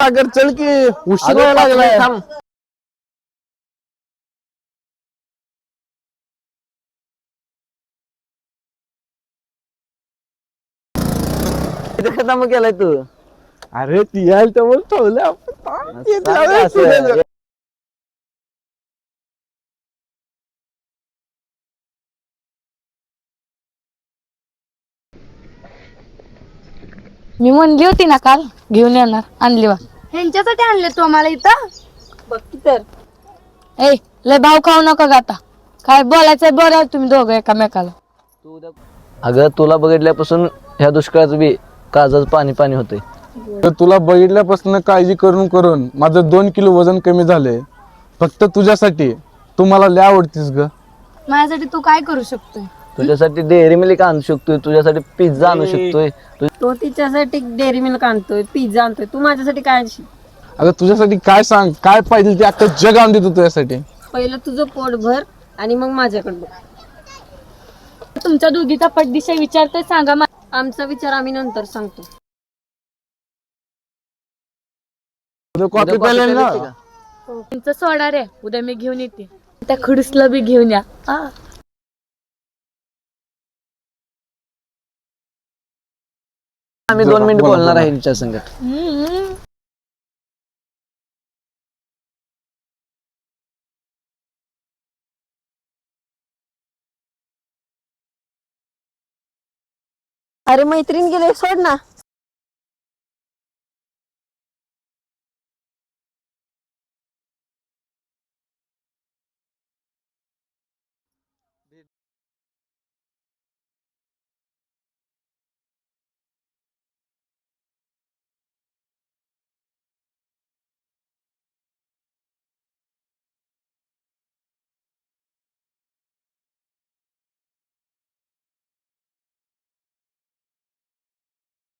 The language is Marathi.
सागर चल की उशीर अगं, व्हायला लागलाय. थांब. किती खतम केलाय तू अरे ती यायला तर ठेवलं आपण सांग का असं? मी म्हणली होती ना काल घेऊन येणार, आणली वा. ह्यांच्यासाठी आणले तू आम्हाला इथं? बघ की तर. ए लय भाव खाऊ नका ग आता. काय बोलायचंय बोला तुम्ही दोघं एकामेकाला. अगं तुला बघितल्यापासून ह्या दुष्काळाचं बी काळजाचं पाणी पाणी होतंय. तर तुला बघितल्यापासून काळजी करून करून माझं 2 किलो वजन कमी झालंय. फक्त तुझ्यासाठी. तू मला लय आवडतीस ग. माझ्यासाठी तू काय करू शकतोय? तुझ्यासाठी डेअरी मिल्क आणू शकतोय, तुझ्यासाठी पिझ्झा आणू शकतोय. तो तिच्यासाठी डेअरी मिल्क आणतोय, पिझ्झा आणतोय, तू माझ्यासाठी काय आणशील? अगं तुझ्यासाठी काय सांग, काय पाहिजे ते अख्खं जग आणून देतो तुझ्यासाठी. पहिलं तुझं पोट भर आणि मग माझ्याकडं बघ. तुमच्या दोघीचा पटदिशा विचारतोय सांगा आमचा विचार आम्ही नंतर सांगतो. कॉफी प्यायला ना. तुमचं सोडा रे, उद्या मी घेऊन येते. त्या खडूसला बी घेऊन या. आम्ही 2 मिनिट बोलणार आहे तिच्या संगत. अरे मैत्रीण गेले, सोड ना.